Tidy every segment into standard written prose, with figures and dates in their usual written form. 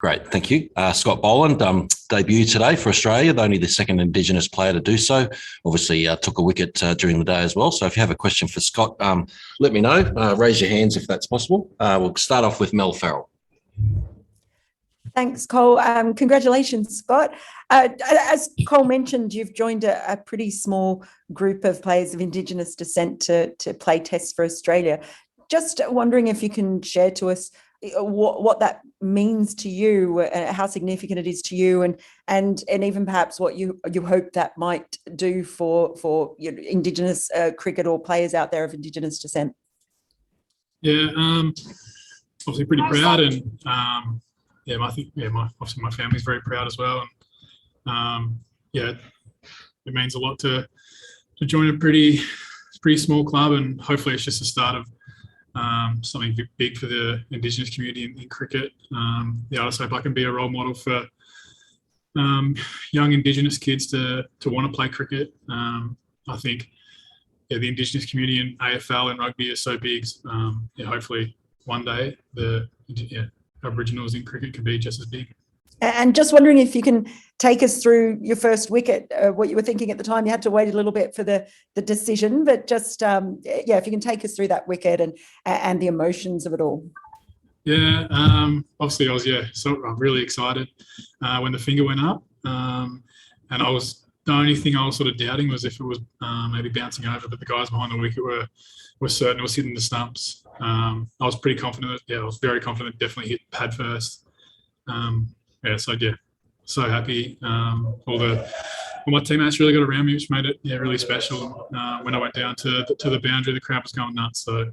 Great, thank you. Scott Boland, debut today for Australia, only the second Indigenous player to do so. Obviously took a wicket during the day as well. So if you have a question for Scott, let me know. Raise your hands if that's possible. We'll start off with Mel Farrell. Thanks, Cole. Congratulations, Scott. As Cole mentioned, you've joined a pretty small group of players of Indigenous descent to play tests for Australia. Just wondering if you can share to us what that means to you, how significant it is to you, and even perhaps what you hope that might do for Indigenous cricket or players out there of Indigenous descent. Yeah, obviously pretty proud, and obviously my family's very proud as well, and it means a lot to join a pretty small club, and hopefully it's just the start of something big for the Indigenous community in cricket. I just hope I can be a role model for young Indigenous kids to want to play cricket. I think the Indigenous community in AFL and rugby is so big. Hopefully one day the Aboriginals in cricket can be just as big. And just wondering if you can take us through your first wicket, what you were thinking at the time. You had to wait a little bit for the decision, but just, if you can take us through that wicket and the emotions of it all. Yeah, obviously I was, I'm really excited when the finger went up. And the only thing I was sort of doubting was if it was maybe bouncing over, but the guys behind the wicket were certain it was hitting the stumps. I was pretty confident. I was very confident it definitely hit pad first. So happy. All my teammates really got around me, which made it really special. When I went down to the boundary, the crowd was going nuts. So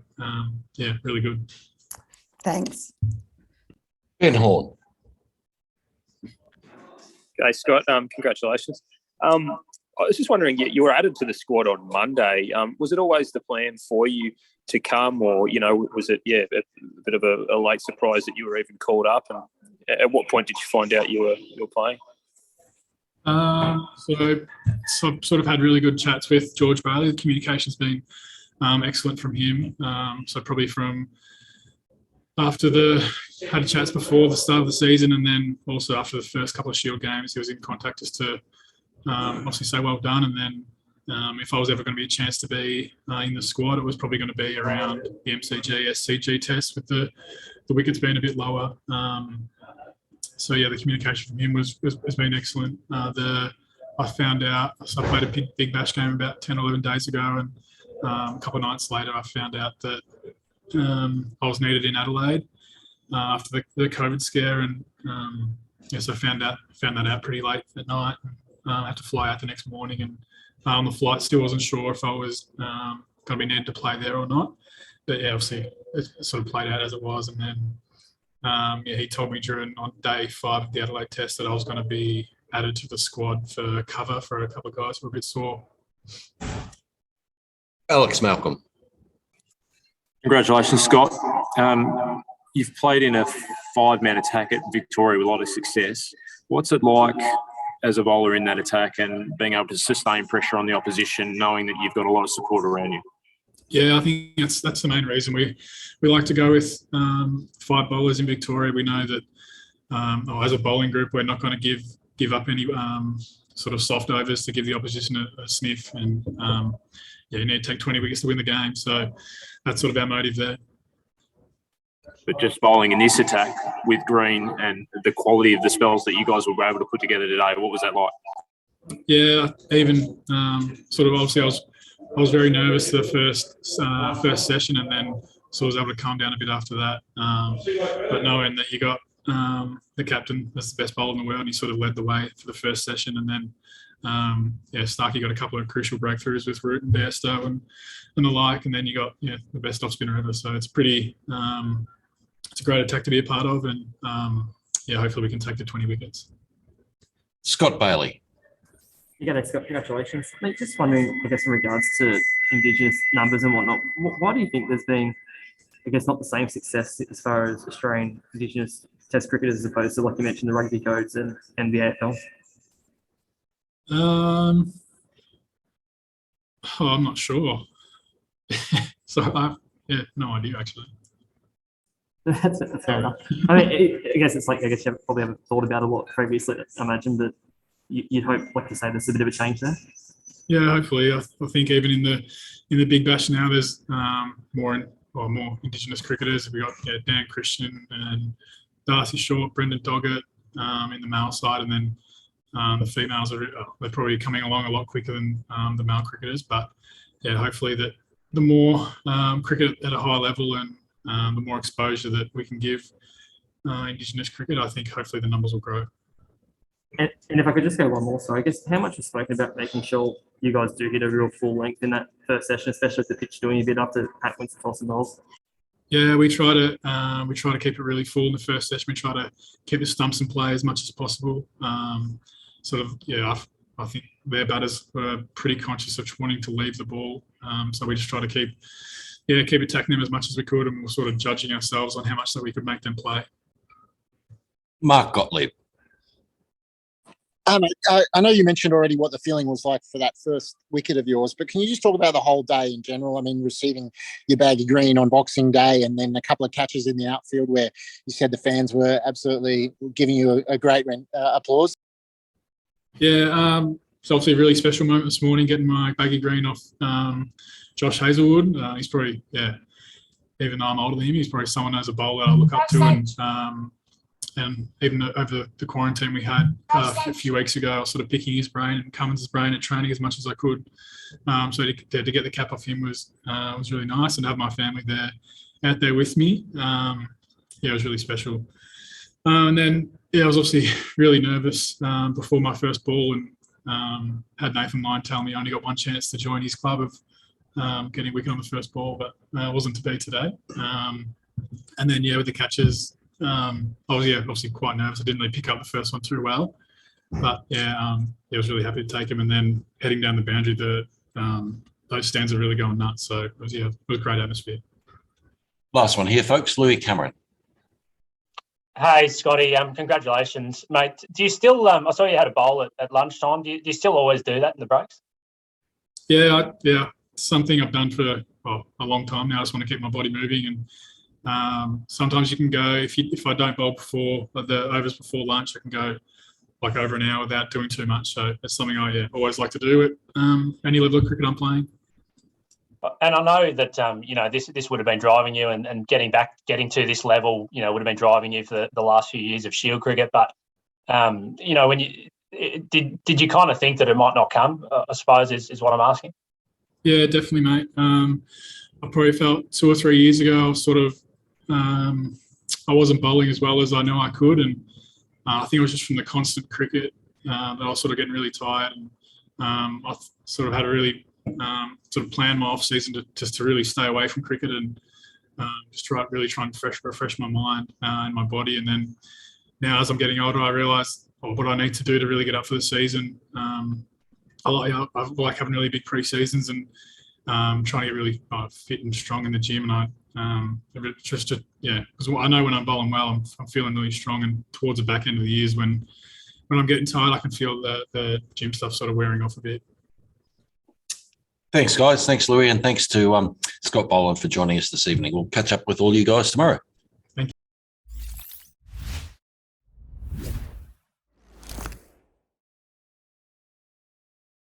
really good. Thanks. Ben Horn. Okay, Scott. Congratulations. I was just wondering, you were added to the squad on Monday. Was it always the plan for you to come, or was it a bit of a late surprise that you were even called up? And at what point did you find out you were playing? So I've sort of had really good chats with George Bailey. The communication's been excellent from him. So probably from after had chats before the start of the season, and then also after the first couple of Shield games, he was in contact just to obviously say well done. And then if I was ever going to be a chance to be in the squad, it was probably going to be around the MCG, SCG test with the wickets being a bit lower. The communication from him has been excellent. I found out, so I played a big bash game about 10 or 11 days ago, and a couple of nights later I found out that I was needed in Adelaide after the COVID scare, and so I found that out pretty late at night. I had to fly out the next morning, and on the flight still wasn't sure if I was going to be needed to play there or not. But obviously it sort of played out as it was, and then he told me on day 5 of the Adelaide test that I was going to be added to the squad for cover for a couple of guys who were a bit sore. Alex Malcolm. Congratulations, Scott. You've played in a 5-man attack at Victoria with a lot of success. What's it like as a bowler in that attack and being able to sustain pressure on the opposition, knowing that you've got a lot of support around you? Yeah, I think that's the main reason we like to go with 5 bowlers in Victoria. We know that as a bowling group, we're not going to give up any sort of soft overs to give the opposition a sniff, and you need to take 20 wickets to win the game. So that's sort of our motive there. But just bowling in this attack with Green and the quality of the spells that you guys were able to put together today, what was that like? Yeah, even sort of obviously I was very nervous the first session, and then sort of was able to calm down a bit after that. But knowing that you got the captain that's the best bowler in the world, and he sort of led the way for the first session, and then Starkey got a couple of crucial breakthroughs with Root and Bairstow and the like, and then you got the best off spinner ever. So it's pretty it's a great attack to be a part of, and hopefully we can take the 20 wickets. Scott Bailey. Scott, congratulations. Mate, just wondering, I guess, in regards to Indigenous numbers and whatnot, why do you think there's been, I guess, not the same success as far as Australian Indigenous Test cricketers as opposed to, like you mentioned, the rugby codes and the AFL? I'm not sure. So no idea actually. That's fair enough. I mean, I guess it's like, I guess you probably haven't thought about a lot previously. I imagine that you'd hope, like you say, there's a bit of a change there. Yeah, hopefully. I think even in the Big Bash now, there's more Indigenous cricketers. We got Dan Christian and Darcy Short, Brendan Doggett in the male side, and then the females they're probably coming along a lot quicker than the male cricketers. But yeah, hopefully that the more cricket at a high level and the more exposure that we can give Indigenous cricket, I think hopefully the numbers will grow. And if I could just go one more, so I guess how much was spoken about making sure you guys do hit a real full length in that first session, especially with the pitch doing a bit after Pat wins the toss and bowls? Yeah, we try to keep it really full in the first session. We try to keep the stumps in play as much as possible. I think their batters were pretty conscious of wanting to leave the ball, so we just try to keep attacking them as much as we could, and we're sort of judging ourselves on how much that we could make them play. Mark Gottlieb. I know you mentioned already what the feeling was like for that first wicket of yours, but can you just talk about the whole day in general? I mean, receiving your baggy green on Boxing Day and then a couple of catches in the outfield where you said the fans were absolutely giving you a great applause. Yeah, it's obviously a really special moment this morning getting my baggy green off Josh Hazelwood. He's probably, even though I'm older than him, he's probably someone as a bowler I look up to. And even over the quarantine we had a few weeks ago, I was sort of picking his brain and Cummins' brain at training as much as I could. So to get the cap off him was really nice, and to have my family out there with me. It was really special. And then I was obviously really nervous before my first ball, and had Nathan Lyon tell me I only got one chance to join his club of getting a wicket on the first ball, but it wasn't to be today. And then with the catches. I was obviously quite nervous. I didn't really pick up the first one too well, but I was really happy to take him. And then heading down the boundary, those stands are really going nuts. So it was a great atmosphere. Last one here, folks. Louis Cameron. Hey, Scotty. Congratulations, mate. Do you still? I saw you had a bowl at lunchtime. Do you still always do that in the breaks? Yeah. Something I've done for a long time now. I just want to keep my body moving, and sometimes you can go if I don't bowl before the overs before lunch, I can go like over an hour without doing too much. So it's something I always like to do at any level of cricket I'm playing. And I know that this would have been driving you, and getting to this level, would have been driving you for the last few years of Shield cricket. But when you did you kind of think that it might not come? I suppose is what I'm asking. Yeah, definitely, mate. I probably felt 2 or 3 years ago I was sort of. I wasn't bowling as well as I know I could, and I think it was just from the constant cricket that I was sort of getting really tired, and I sort of had to really sort of plan my off season to really stay away from cricket and just try and refresh my mind and my body. And then now as I'm getting older, I realise what I need to do to really get up for the season. I like having really big pre-seasons and trying to get really fit and strong in the gym, and because I know when I'm bowling well, I'm feeling really strong, and towards the back end of the years when I'm getting tired, I can feel the gym stuff sort of wearing off a bit. Thanks, guys. Thanks, Louis, and thanks to Scott Boland for joining us this evening. We'll catch up with all you guys tomorrow.